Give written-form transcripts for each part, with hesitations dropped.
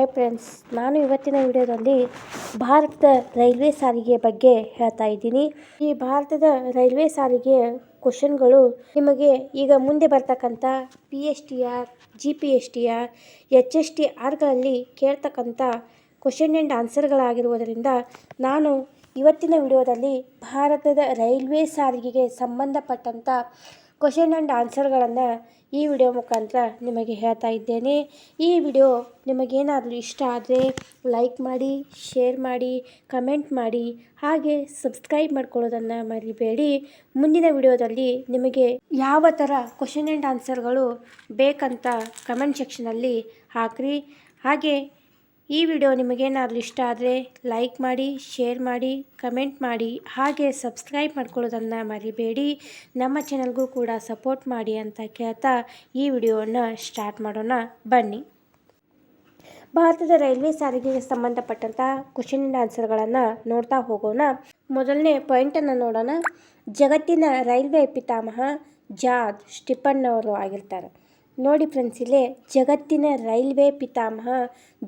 Hi friends, ನಾನು ಇವತ್ತಿನ ವಿಡಿಯೋದಲ್ಲಿ ಭಾರತದ ರೈಲ್ವೆ ಸಾರಿಗೆ ಬಗ್ಗೆ ಹೇಳ್ತಾ ಇದ್ದೀನಿ. ಈ ಭಾರತದ ರೈಲ್ವೆ ಸಾರಿಗೆ ಕ್ವಶನ್ಗಳು ನಿಮಗೆ ಈಗ ಮುಂದೆ ಬರ್ತಕ್ಕಂಥ PSTR, GPSTR, HSTRಗಳಲ್ಲಿ ಕೇಳ್ತಕ್ಕಂಥ ಕ್ವಶನ್ ಆ್ಯಂಡ್ ಆನ್ಸರ್ಗಳಾಗಿರುವುದರಿಂದ ನಾನು ಇವತ್ತಿನ ವಿಡಿಯೋದಲ್ಲಿ ಭಾರತದ ರೈಲ್ವೆ ಸಾರಿಗೆಗೆ ಸಂಬಂಧಪಟ್ಟಂಥ ಕ್ವಶನ್ ಆ್ಯಂಡ್ ಆನ್ಸರ್ಗಳನ್ನು ಈ ವಿಡಿಯೋ ಮುಖಾಂತರ ನಿಮಗೆ ಹೇಳ್ತಾ ಇದ್ದೇನೆ. ಈ ವಿಡಿಯೋ ನಿಮಗೇನಾದರೂ ಇಷ್ಟ ಆದರೆ ಲೈಕ್ ಮಾಡಿ, ಶೇರ್ ಮಾಡಿ, ಕಮೆಂಟ್ ಮಾಡಿ, ಹಾಗೆ ಸಬ್ಸ್ಕ್ರೈಬ್ ಮಾಡ್ಕೊಳ್ಳೋದನ್ನು ಮರಿಬೇಡಿ. ಮುಂದಿನ ವಿಡಿಯೋದಲ್ಲಿ ನಿಮಗೆ ಯಾವ ಥರ ಕ್ವಶನ್ ಆ್ಯಂಡ್ ಆನ್ಸರ್ಗಳು ಬೇಕಂತ ಕಮೆಂಟ್ ಸೆಕ್ಷನಲ್ಲಿ ಹಾಕಿರಿ. ಹಾಗೆ ಈ ವಿಡಿಯೋ ನಿಮಗೇನಾದರೂ ಇಷ್ಟ ಆದರೆ ಲೈಕ್ ಮಾಡಿ, ಶೇರ್ ಮಾಡಿ, ಕಮೆಂಟ್ ಮಾಡಿ, ಹಾಗೆ ಸಬ್ಸ್ಕ್ರೈಬ್ ಮಾಡ್ಕೊಳ್ಳೋದನ್ನು ಮರಿಬೇಡಿ. ನಮ್ಮ ಚಾನಲ್ಗೂ ಕೂಡ ಸಪೋರ್ಟ್ ಮಾಡಿ ಅಂತ ಕೇಳ್ತಾ ಈ ವಿಡಿಯೋವನ್ನು ಸ್ಟಾರ್ಟ್ ಮಾಡೋಣ ಬನ್ನಿ. ಭಾರತದ ರೈಲ್ವೆ ಸಾರಿಗೆಗೆ ಸಂಬಂಧಪಟ್ಟಂಥ ಕ್ವಶನ್ ಆ್ಯಂಡ್ ಆನ್ಸರ್ಗಳನ್ನು ನೋಡ್ತಾ ಹೋಗೋಣ. ಮೊದಲನೇ ಪಾಯಿಂಟನ್ನು ನೋಡೋಣ. ಜಗತ್ತಿನ ರೈಲ್ವೆ ಪಿತಾಮಹ ಜಾರ್ಜ್ ಸ್ಟಿಫನ್ ಅವರು ಆಗಿರ್ತಾರೆ. ನೋಡಿ ಫ್ರೆಂಡ್ಸ್, ಇಲ್ಲೇ ಜಗತ್ತಿನ ರೈಲ್ವೆ ಪಿತಾಮಹ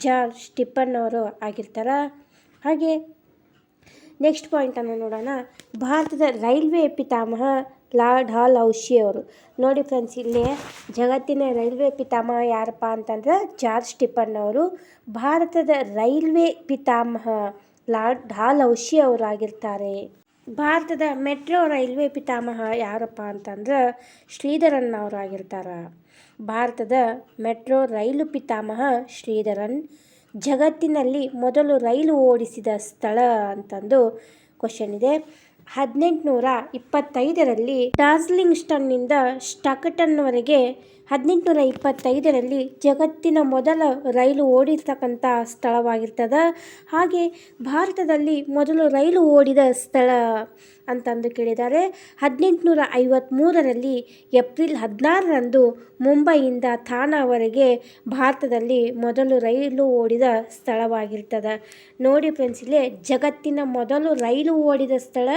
ಜಾರ್ಜ್ ಸ್ಟಿಫನ್ ಅವರು ಆಗಿರ್ತಾರೆ. ಹಾಗೆ ನೆಕ್ಸ್ಟ್ ಪಾಯಿಂಟನ್ನು ನೋಡೋಣ. ಭಾರತದ ರೈಲ್ವೆ ಪಿತಾಮಹ ಲಾರ್ಡ್ ಡಲ್ಹೌಸಿ ಅವರು. ನೋಡಿ ಫ್ರೆಂಡ್ಸ್, ಇಲ್ಲೇ ಜಗತ್ತಿನ ರೈಲ್ವೆ ಪಿತಾಮಹ ಯಾರಪ್ಪ ಅಂತಂದ್ರೆ ಜಾರ್ಜ್ ಸ್ಟಿಫನ್ ಅವರು. ಭಾರತದ ರೈಲ್ವೆ ಪಿತಾಮಹ ಲಾರ್ಡ್ ಡಲ್ಹೌಸಿ ಅವರು ಆಗಿರ್ತಾರೆ. ಭಾರತದ ಮೆಟ್ರೋ ರೈಲ್ವೆ ಪಿತಾಮಹ ಯಾರಪ್ಪ ಅಂತಂದ್ರೆ ಶ್ರೀಧರನ್ ಅವರು ಆಗಿರ್ತಾರೆ. ಭಾರತದ ಮೆಟ್ರೋ ರೈಲು ಪಿತಾಮಹ ಶ್ರೀಧರನ್. ಜಗತ್ತಿನಲ್ಲಿ ಮೊದಲು ರೈಲು ಓಡಿಸಿದ ಸ್ಥಳ ಅಂತಂದು ಕ್ವಶನ್ ಇದೆ. 1825ರಲ್ಲಿ ಡಾರ್ಜಿಲಿಂಗ್ಟನ್ನಿಂದ ಸ್ಟಾಕ್ಟನ್ವರೆಗೆ 1825ರಲ್ಲಿ ಜಗತ್ತಿನ ಮೊದಲ ರೈಲು ಓಡಿರ್ತಕ್ಕಂಥ ಸ್ಥಳವಾಗಿರ್ತದೆ. ಹಾಗೆ ಭಾರತದಲ್ಲಿ ಮೊದಲು ರೈಲು ಓಡಿದ ಸ್ಥಳ ಅಂತಂದು ಕೇಳಿದ್ದಾರೆ. 1853ರಲ್ಲಿ ಏಪ್ರಿಲ್ 16ರಂದು ಮುಂಬೈಯಿಂದ ಥಾನಾವರೆಗೆ ಭಾರತದಲ್ಲಿ ಮೊದಲು ರೈಲು ಓಡಿದ ಸ್ಥಳವಾಗಿರ್ತದೆ. ನೋಡಿ ಫ್ರೆಂಡ್ಸ್, ಇಲ್ಲೇ ಜಗತ್ತಿನ ಮೊದಲು ರೈಲು ಓಡಿದ ಸ್ಥಳ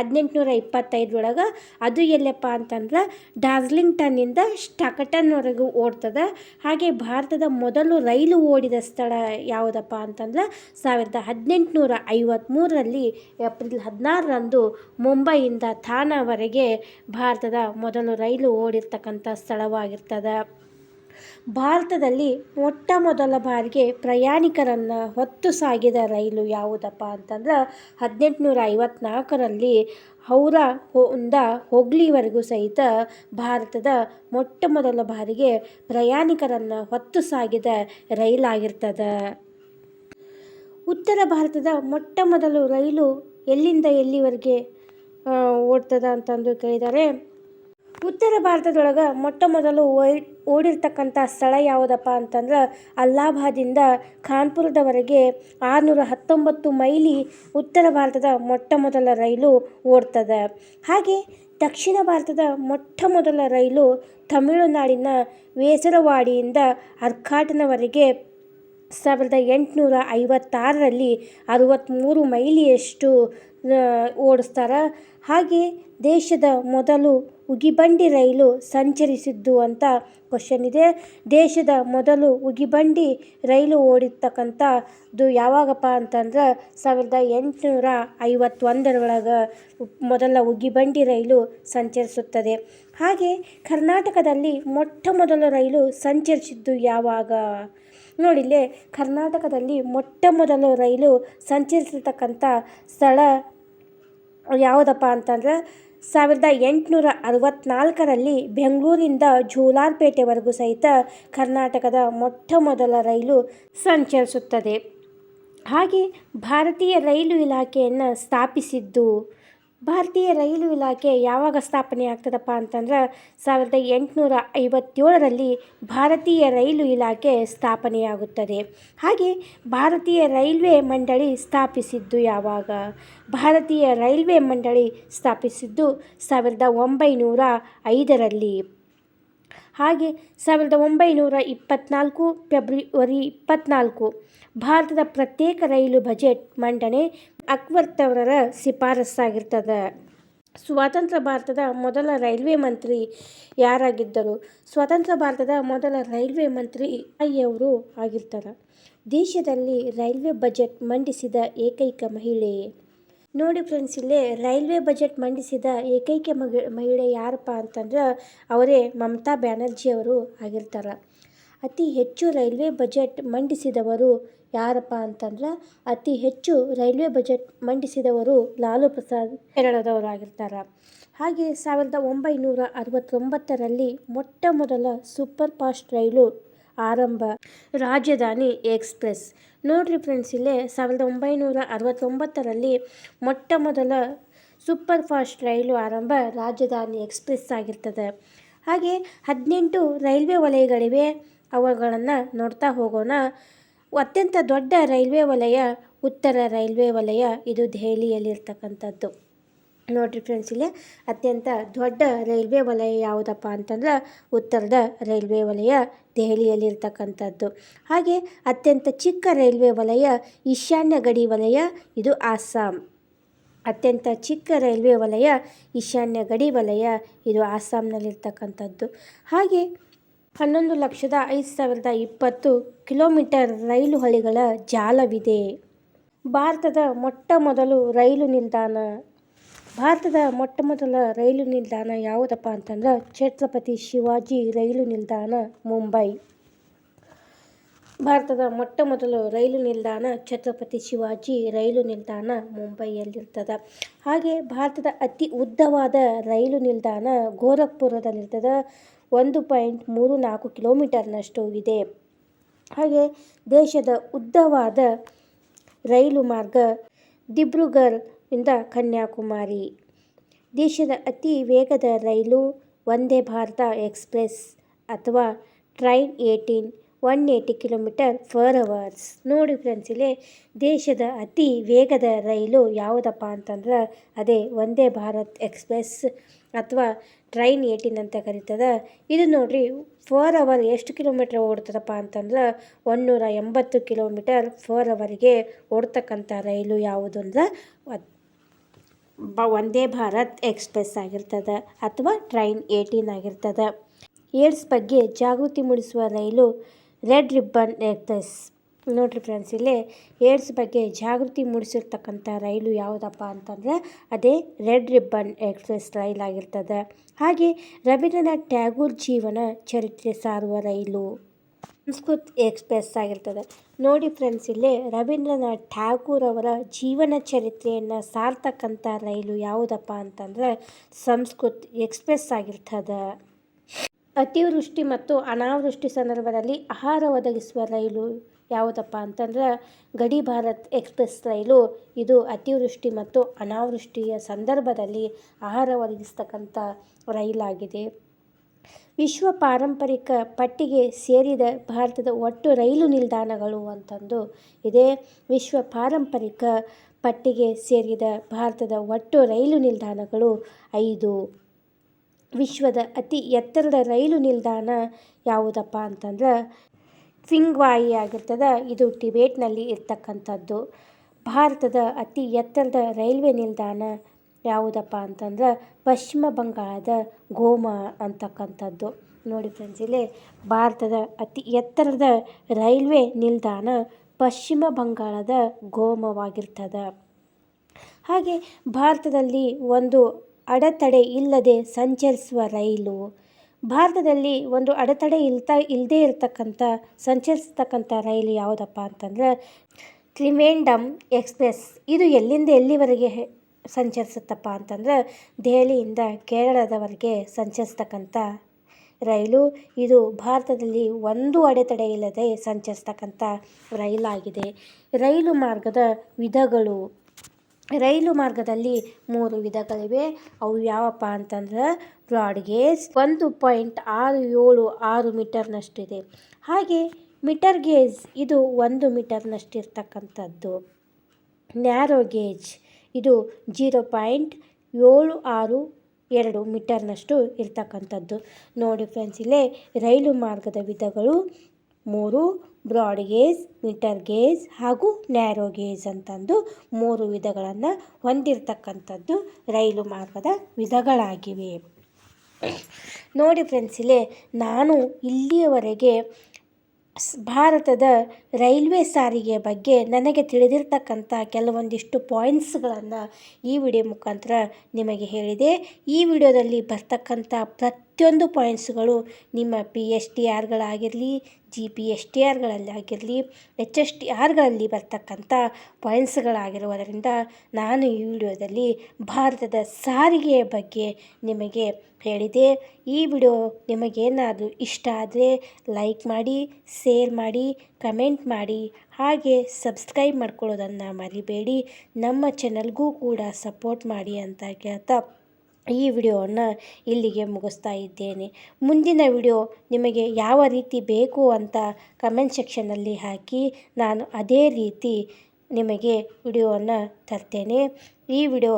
1825 ಅದು ಎಲ್ಲಪ್ಪ ಅಂತಂದ್ರೆ ಡಾರ್ಜಿಲಿಂಗ್ಟನ್ನಿಂದ ಸ್ಟಾಕ್ಟನ್ವರೆಗೂ ಓಡ್ತದೆ. ಹಾಗೆ ಭಾರತದ ಮೊದಲು ರೈಲು ಓಡಿದ ಸ್ಥಳ ಯಾವುದಪ್ಪ ಅಂತಂದ್ರೆ 1853ರಲ್ಲಿ ಏಪ್ರಿಲ್ 16ರಂದು ಮುಂಬೈಯಿಂದ ಥಾನಾವರೆಗೆ ಭಾರತದ ಮೊದಲು ರೈಲು ಓಡಿರ್ತಕ್ಕಂಥ ಸ್ಥಳವಾಗಿರ್ತದೆ. ಭಾರತದಲ್ಲಿ ಮೊಟ್ಟ ಮೊದಲ ಬಾರಿಗೆ ಪ್ರಯಾಣಿಕರನ್ನು ಹೊತ್ತು ಸಾಗಿದ ರೈಲು ಯಾವುದಪ್ಪ ಅಂತಂದ್ರೆ 1854ರಲ್ಲಿ ಹೌರಾ ಇಂದ ಹುಬ್ಳಿವರೆಗೂ ಸಹಿತ ಭಾರತದ ಮೊಟ್ಟ ಮೊದಲ ಬಾರಿಗೆ ಪ್ರಯಾಣಿಕರನ್ನು ಹೊತ್ತು ಸಾಗಿದ ರೈಲಾಗಿರ್ತದೆ. ಉತ್ತರ ಭಾರತದ ಮೊಟ್ಟ ಮೊದಲು ರೈಲು ಎಲ್ಲಿಂದ ಎಲ್ಲಿವರೆಗೆ ಓಡ್ತದ ಅಂತಂದು ಕೇಳಿದ್ದಾರೆ. ಉತ್ತರ ಭಾರತದೊಳಗೆ ಮೊಟ್ಟ ಮೊದಲು ಓಡಿರ್ತಕ್ಕಂಥ ಸ್ಥಳ ಯಾವುದಪ್ಪ ಅಂತಂದ್ರೆ ಅಲಹಾಬಾದಿಂದ ಕಾನ್ಪುರದವರೆಗೆ 619 ಮೈಲಿ ಉತ್ತರ ಭಾರತದ ಮೊಟ್ಟ ಮೊದಲ ರೈಲು ಓಡ್ತದೆ. ಹಾಗೆ ದಕ್ಷಿಣ ಭಾರತದ ಮೊಟ್ಟ ಮೊದಲ ರೈಲು ತಮಿಳುನಾಡಿನ ವೇಸರವಾಡಿಯಿಂದ ಅರ್ಕಾಟ್ನವರೆಗೆ 1856ರಲ್ಲಿ 63 ಮೈಲಿಯಷ್ಟು ಓಡಿಸ್ತಾರೆ. ಹಾಗೆ ದೇಶದ ಮೊದಲು ಉಗಿಬಂಡಿ ರೈಲು ಸಂಚರಿಸಿದ್ದು ಅಂತ ಕ್ವಶನ್ ಇದೆ. ದೇಶದ ಮೊದಲು ಉಗಿಬಂಡಿ ರೈಲು ಓಡಿರ್ತಕ್ಕಂಥದ್ದು ಯಾವಾಗಪ್ಪ ಅಂತಂದ್ರೆ 1851ರೊಳಗೆ ಮೊದಲ ಉಗಿಬಂಡಿ ರೈಲು ಸಂಚರಿಸುತ್ತದೆ. ಹಾಗೆ ಕರ್ನಾಟಕದಲ್ಲಿ ಮೊಟ್ಟ ಮೊದಲ ರೈಲು ಸಂಚರಿಸಿದ್ದು ಯಾವಾಗ? ನೋಡಿಲ್ಲೇ ಕರ್ನಾಟಕದಲ್ಲಿ ಮೊಟ್ಟ ಮೊದಲ ರೈಲು ಸಂಚರಿಸಿರ್ತಕ್ಕಂಥ ಸ್ಥಳ ಯಾವುದಪ್ಪ ಅಂತಂದ್ರೆ 1864ರಲ್ಲಿ ಬೆಂಗಳೂರಿಂದ ಜೋಲಾರ್ಪೇಟೆವರೆಗೂ ಸಹಿತ ಕರ್ನಾಟಕದ ಮೊಟ್ಟ ಮೊದಲ ರೈಲು ಸಂಚರಿಸುತ್ತದೆ. ಹಾಗೆ ಭಾರತೀಯ ರೈಲು ಇಲಾಖೆಯನ್ನು ಸ್ಥಾಪಿಸಿದ್ದು, ಭಾರತೀಯ ರೈಲು ಇಲಾಖೆ ಯಾವಾಗ ಸ್ಥಾಪನೆ ಆಗ್ತದಪ್ಪ ಅಂತಂದ್ರೆ 1857ರಲ್ಲಿ ಭಾರತೀಯ ರೈಲು ಇಲಾಖೆ ಸ್ಥಾಪನೆಯಾಗುತ್ತದೆ. ಹಾಗೆ ಭಾರತೀಯ ರೈಲ್ವೆ ಮಂಡಳಿ ಸ್ಥಾಪಿಸಿದ್ದು ಯಾವಾಗ? ಭಾರತೀಯ ರೈಲ್ವೆ ಮಂಡಳಿ ಸ್ಥಾಪಿಸಿದ್ದು 1905ರಲ್ಲಿ. ಹಾಗೆ 1924 ಫೆಬ್ರವರಿ 24 ಭಾರತದ ಪ್ರತ್ಯೇಕ ರೈಲು ಬಜೆಟ್ ಮಂಡನೆ ಅಕ್ಬರ್ರವರ ಶಿಫಾರಸ್ಸಾಗಿರ್ತದೆ. ಸ್ವತಂತ್ರ ಭಾರತದ ಮೊದಲ ರೈಲ್ವೆ ಮಂತ್ರಿ ಯಾರಾಗಿದ್ದರು? ಸ್ವತಂತ್ರ ಭಾರತದ ಮೊದಲ ರೈಲ್ವೆ ಮಂತ್ರಿ ಅವರು ಆಗಿರ್ತಾರೆ. ದೇಶದಲ್ಲಿ ರೈಲ್ವೆ ಬಜೆಟ್ ಮಂಡಿಸಿದ ಏಕೈಕ ಮಹಿಳೆ. ನೋಡಿ ಫ್ರೆಂಡ್ಸ್, ಇಲ್ಲೇ ರೈಲ್ವೆ ಬಜೆಟ್ ಮಂಡಿಸಿದ ಏಕೈಕ ಮಹಿಳೆ ಯಾರಪ್ಪ ಅಂತಂದ್ರೆ ಅವರೇ ಮಮತಾ ಬ್ಯಾನರ್ಜಿ ಅವರು ಆಗಿರ್ತಾರೆ. ಅತಿ ಹೆಚ್ಚು ರೈಲ್ವೆ ಬಜೆಟ್ ಮಂಡಿಸಿದವರು ಯಾರಪ್ಪ ಅಂತಂದ್ರೆ ಅತಿ ಹೆಚ್ಚು ರೈಲ್ವೆ ಬಜೆಟ್ ಮಂಡಿಸಿದವರು ಲಾಲು ಪ್ರಸಾದ್ ಕೇರಳದವರು ಆಗಿರ್ತಾರೆ. ಹಾಗೆ 1969ರಲ್ಲಿ ಮೊಟ್ಟ ಮೊದಲ ಸೂಪರ್ ಫಾಸ್ಟ್ ರೈಲು ಆರಂಭ ರಾಜಧಾನಿ ಎಕ್ಸ್ಪ್ರೆಸ್. ನೋಡ್ರಿ ಫ್ರೆಂಡ್ಸ್, ಇಲ್ಲೇ 1969ರಲ್ಲಿ ಮೊಟ್ಟ ಮೊದಲ ಸೂಪರ್ ಫಾಸ್ಟ್ ರೈಲು ಆರಂಭ ರಾಜಧಾನಿ ಎಕ್ಸ್ಪ್ರೆಸ್ ಆಗಿರ್ತದೆ. ಹಾಗೆ 18 ರೈಲ್ವೆ ವಲಯಗಳಿವೆ, ಅವುಗಳನ್ನು ನೋಡ್ತಾ ಹೋಗೋಣ. ಅತ್ಯಂತ ದೊಡ್ಡ ರೈಲ್ವೆ ವಲಯ ಉತ್ತರ ರೈಲ್ವೆ ವಲಯ, ಇದು ದೆಹಲಿಯಲ್ಲಿರ್ತಕ್ಕಂಥದ್ದು. ನೋಡ್ರಿ ಫ್ರೆಂಡ್ಸ್, ಇಲ್ಲಿ ಅತ್ಯಂತ ದೊಡ್ಡ ರೈಲ್ವೆ ವಲಯ ಯಾವುದಪ್ಪ ಅಂತಂದ್ರೆ ಉತ್ತರದ ರೈಲ್ವೆ ವಲಯ ದೆಹಲಿಯಲ್ಲಿರ್ತಕ್ಕಂಥದ್ದು. ಹಾಗೆ ಅತ್ಯಂತ ಚಿಕ್ಕ ರೈಲ್ವೆ ವಲಯ ಈಶಾನ್ಯ ಗಡಿ ವಲಯ, ಇದು ಅಸ್ಸಾಂ. ಅತ್ಯಂತ ಚಿಕ್ಕ ರೈಲ್ವೆ ವಲಯ ಈಶಾನ್ಯ ಗಡಿ ವಲಯ, ಇದು ಅಸ್ಸಾಂನಲ್ಲಿರ್ತಕ್ಕಂಥದ್ದು. ಹಾಗೆ 11,05,020 ಕಿಲೋಮೀಟರ್ ರೈಲು ಹಳಿಗಳ ಜಾಲವಿದೆ. ಭಾರತದ ಮೊಟ್ಟ ಮೊದಲ ರೈಲು ನಿಲ್ದಾಣ ಯಾವುದಪ್ಪ ಅಂತಂದ್ರೆ ಛತ್ರಪತಿ ಶಿವಾಜಿ ರೈಲು ನಿಲ್ದಾಣ, ಮುಂಬೈ. ಭಾರತದ ಮೊಟ್ಟ ಮೊದಲ ರೈಲು ನಿಲ್ದಾಣ ಛತ್ರಪತಿ ಶಿವಾಜಿ ರೈಲು ನಿಲ್ದಾಣ, ಮುಂಬೈಯಲ್ಲಿರ್ತದೆ. ಹಾಗೆ ಭಾರತದ ಅತಿ ಉದ್ದವಾದ ರೈಲು ನಿಲ್ದಾಣ ಗೋರಖ್ಪುರದಲ್ಲಿರ್ತದೆ. 1.34 ಕಿಲೋಮೀಟರ್ನಷ್ಟು ಇದೆ. ಹಾಗೆ ದೇಶದ ಉದ್ದವಾದ ರೈಲು ಮಾರ್ಗ ದಿಬ್ರುಗಢ್ ಇಂದ ಕನ್ಯಾಕುಮಾರಿ. ದೇಶದ ಅತಿ ವೇಗದ ರೈಲು ವಂದೇ ಭಾರತ ಎಕ್ಸ್ಪ್ರೆಸ್ ಅಥವಾ ಟ್ರೈನ್ 180 km/h. ನೋಡಿ ಫ್ರೆಂಡ್ಸ್, ಇಲ್ಲಿ ದೇಶದ ಅತಿ ವೇಗದ ರೈಲು ಯಾವುದಪ್ಪ ಅಂತಂದ್ರೆ ಅದೇ ವಂದೇ ಭಾರತ್ ಎಕ್ಸ್ಪ್ರೆಸ್ ಅಥವಾ ಟ್ರೈನ್ 18 ಅಂತ ಕರೀತದೆ. ಇದು ನೋಡ್ರಿ 4 ಅವರ್ ಎಷ್ಟು ಕಿಲೋಮೀಟರ್ ಓಡ್ತದಪ್ಪ ಅಂತಂದ್ರೆ 180 km/h ಓಡ್ತಕ್ಕಂಥ ರೈಲು ಯಾವುದು ಅಂದ್ರೆ ವಂದೇ ಭಾರತ್ ಎಕ್ಸ್ಪ್ರೆಸ್ ಆಗಿರ್ತದೆ ಅಥವಾ ಟ್ರೈನ್ 18 ಆಗಿರ್ತದೆ. ಏಡ್ಸ್ ಬಗ್ಗೆ ಜಾಗೃತಿ ಮೂಡಿಸುವ ರೈಲು ರೆಡ್ ರಿಬ್ಬನ್ ಎಕ್ಸ್ಪ್ರೆಸ್. ನೋಡ್ರಿ ಫ್ರೆಂಡ್ಸ್, ಇಲ್ಲಿ ಏಡ್ಸ್ ಬಗ್ಗೆ ಜಾಗೃತಿ ಮೂಡಿಸಿರ್ತಕ್ಕಂಥ ರೈಲು ಯಾವುದಪ್ಪ ಅಂತಂದ್ರೆ ಅದೇ ರೆಡ್ ರಿಬ್ಬನ್ ಎಕ್ಸ್ಪ್ರೆಸ್ ರೈಲ್ ಆಗಿರ್ತದೆ. ಹಾಗೆ ರವೀಂದ್ರನಾಥ್ ಟ್ಯಾಗೂರ್ ಜೀವನ ಚರಿತ್ರೆ ಸಾರುವ ರೈಲು ಸಂಸ್ಕೃತ್ ಎಕ್ಸ್ಪ್ರೆಸ್ ಆಗಿರ್ತದೆ. ನೋಡಿ ಫ್ರೆಂಡ್ಸ್, ಇಲ್ಲಿ ರವೀಂದ್ರನಾಥ್ ಟ್ಯಾಗೂರ್ ಅವರ ಜೀವನ ಚರಿತ್ರೆಯನ್ನು ಸಾರ್ತಕ್ಕಂಥ ರೈಲು ಯಾವುದಪ್ಪ ಅಂತಂದ್ರೆ ಸಂಸ್ಕೃತ್ ಎಕ್ಸ್ಪ್ರೆಸ್ ಆಗಿರ್ತದೆ. ಅತಿವೃಷ್ಟಿ ಮತ್ತು ಅನಾವೃಷ್ಟಿ ಸಂದರ್ಭದಲ್ಲಿ ಆಹಾರ ಒದಗಿಸುವ ರೈಲು ಯಾವುದಪ್ಪ ಅಂತಂದ್ರೆ ಗಡಿ ಭಾರತ್ ಎಕ್ಸ್ಪ್ರೆಸ್ ರೈಲು. ಇದು ಅತಿವೃಷ್ಟಿ ಮತ್ತು ಅನಾವೃಷ್ಟಿಯ ಸಂದರ್ಭದಲ್ಲಿ ಆಹಾರ ಒದಗಿಸ್ತಕ್ಕಂಥ ರೈಲಾಗಿದೆ. ವಿಶ್ವ ಪಾರಂಪರಿಕ ಪಟ್ಟಿಗೆ ಸೇರಿದ ಭಾರತದ ಒಟ್ಟು ರೈಲು ನಿಲ್ದಾಣಗಳು ಅಂತಂದು ಇದೆ. ವಿಶ್ವ ಪಾರಂಪರಿಕ ಪಟ್ಟಿಗೆ ಸೇರಿದ ಭಾರತದ ಒಟ್ಟು ರೈಲು ನಿಲ್ದಾಣಗಳು 5. ವಿಶ್ವದ ಅತಿ ಎತ್ತರದ ರೈಲು ನಿಲ್ದಾಣ ಯಾವುದಪ್ಪ ಅಂತಂದ್ರೆ ಕ್ವಿಂಗ್ವಾಯಿ ಆಗಿರ್ತದೆ. ಇದು ಟಿಬೇಟ್ನಲ್ಲಿ ಇರ್ತಕ್ಕಂಥದ್ದು. ಭಾರತದ ಅತಿ ಎತ್ತರದ ರೈಲ್ವೆ ನಿಲ್ದಾಣ ಯಾವುದಪ್ಪ ಅಂತಂದ್ರೆ ಪಶ್ಚಿಮ ಬಂಗಾಳದ ಗೋಮಾ ಅಂತಕ್ಕಂಥದ್ದು. ನೋಡಿ ಫ್ರೆಂಡ್ಸ್, ಇಲ್ಲಿ ಭಾರತದ ಅತಿ ಎತ್ತರದ ರೈಲ್ವೆ ನಿಲ್ದಾಣ ಪಶ್ಚಿಮ ಬಂಗಾಳದ ಗೋಮವಾಗಿರ್ತದೆ. ಹಾಗೆ ಭಾರತದಲ್ಲಿ ಒಂದು ಅಡೆತಡೆ ಇಲ್ಲದೆ ಸಂಚರಿಸುವ ರೈಲು. ಭಾರತದಲ್ಲಿ ಒಂದು ಅಡೆತಡೆ ಇಲ್ಲದೇ ಇರತಕ್ಕಂಥ ಸಂಚರಿಸ್ತಕ್ಕಂಥ ರೈಲು ಯಾವುದಪ್ಪ ಅಂತಂದ್ರೆ ತ್ರಿವೇಂದ್ರಂ ಎಕ್ಸ್ಪ್ರೆಸ್. ಇದು ಎಲ್ಲಿಂದ ಎಲ್ಲಿವರೆಗೆ ಸಂಚರಿಸುತ್ತಪ್ಪ ಅಂತಂದ್ರೆ ದೆಹಲಿಯಿಂದ ಕೇರಳದವರೆಗೆ ಸಂಚರಿಸ್ತಕ್ಕಂಥ ರೈಲು. ಇದು ಭಾರತದಲ್ಲಿ ಒಂದು ಅಡೆತಡೆ ಇಲ್ಲದೆ ಸಂಚರಿಸ್ತಕ್ಕಂಥ ರೈಲಾಗಿದೆ. ರೈಲು ಮಾರ್ಗದ ವಿಧಗಳು. ರೈಲು ಮಾರ್ಗದಲ್ಲಿ 3 ವಿಧಗಳಿವೆ. ಅವು ಯಾವಪ್ಪ ಅಂತಂದ್ರೆ ಬ್ರಾಡ್ ಗೇಜ್ 1.676 ಮೀಟರ್ನಷ್ಟಿದೆ. ಹಾಗೆ ಮೀಟರ್ ಗೇಜ್ ಇದು 1 ಮೀಟರ್ನಷ್ಟು ಇರ್ತಕ್ಕಂಥದ್ದು. ನ್ಯಾರೋ ಗೇಜ್ ಇದು 0.762 ಮೀಟರ್ನಷ್ಟು ಇರ್ತಕ್ಕಂಥದ್ದು. ನೋಡಿ ಫ್ರೆಂಡ್ಸ್, ಇಲ್ಲೇ ರೈಲು ಮಾರ್ಗದ ವಿಧಗಳು 3: ಬ್ರಾಡ್ ಗೇಜ್, ಮೀಟರ್ ಗೇಜ್ ಹಾಗೂ ನ್ಯಾರೋ ಗೇಜ್ ಅಂತಂದು 3 ವಿಧಗಳನ್ನು ಹೊಂದಿರತಕ್ಕಂಥದ್ದು ರೈಲು ಮಾರ್ಗದ ವಿಧಗಳಾಗಿವೆ. ನೋಡಿ ಫ್ರೆಂಡ್ಸ್, ಇಲ್ಲೇ ನಾನು ಇಲ್ಲಿಯವರೆಗೆ ಭಾರತದ ರೈಲ್ವೆ ಸಾರಿಗೆ ಬಗ್ಗೆ ನನಗೆ ತಿಳಿದಿರ್ತಕ್ಕಂಥ ಕೆಲವೊಂದಿಷ್ಟು ಪಾಯಿಂಟ್ಸ್ಗಳನ್ನು ಈ ವಿಡಿಯೋ ಮುಖಾಂತರ ನಿಮಗೆ ಹೇಳಿದೆ. ಈ ವಿಡಿಯೋದಲ್ಲಿ ಬರ್ತಕ್ಕಂಥ ಪ್ರತಿಯೊಂದು ಪಾಯಿಂಟ್ಸ್ಗಳು ನಿಮ್ಮ PSTRಗಳಾಗಿರಲಿ, GPSTRಗಳಲ್ಲಾಗಿರಲಿ, HSTRಗಳಲ್ಲಿ ಬರ್ತಕ್ಕಂಥ ಪಾಯಿಂಟ್ಸ್ಗಳಾಗಿರುವುದರಿಂದ ನಾನು ಈ ವಿಡಿಯೋದಲ್ಲಿ ಭಾರತದ ಸಾರಿಗೆಯ ಬಗ್ಗೆ ನಿಮಗೆ ಹೇಳಿದೆ. ಈ ವಿಡಿಯೋ ನಿಮಗೇನಾದರೂ ಇಷ್ಟ ಆದರೆ ಲೈಕ್ ಮಾಡಿ, ಶೇರ್ ಮಾಡಿ, ಕಮೆಂಟ್ ಮಾಡಿ, ಹಾಗೆ ಸಬ್ಸ್ಕ್ರೈಬ್ ಮಾಡ್ಕೊಳ್ಳೋದನ್ನು ಮರಿಬೇಡಿ. ನಮ್ಮ ಚಾನಲ್ಗೂ ಕೂಡ ಸಪೋರ್ಟ್ ಮಾಡಿ ಅಂತ ಕೇಳ್ತಾ ಈ ವಿಡಿಯೋವನ್ನು ಇಲ್ಲಿಗೆ ಮುಗಿಸ್ತಾ ಇದ್ದೇನೆ. ಮುಂದಿನ ವಿಡಿಯೋ ನಿಮಗೆ ಯಾವ ರೀತಿ ಬೇಕು ಅಂತ ಕಮೆಂಟ್ ಸೆಕ್ಷನ್ನಲ್ಲಿ ಹಾಕಿ, ನಾನು ಅದೇ ರೀತಿ ನಿಮಗೆ ವಿಡಿಯೋವನ್ನು ತರ್ತೇನೆ. ಈ ವಿಡಿಯೋ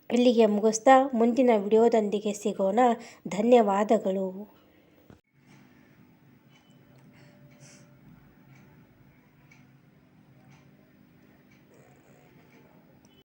ಇಲ್ಲಿಗೆ ಮುಗಿಸ್ತಾ ಮುಂದಿನ ವಿಡಿಯೋದೊಂದಿಗೆ ಸಿಗೋಣ. ಧನ್ಯವಾದಗಳು.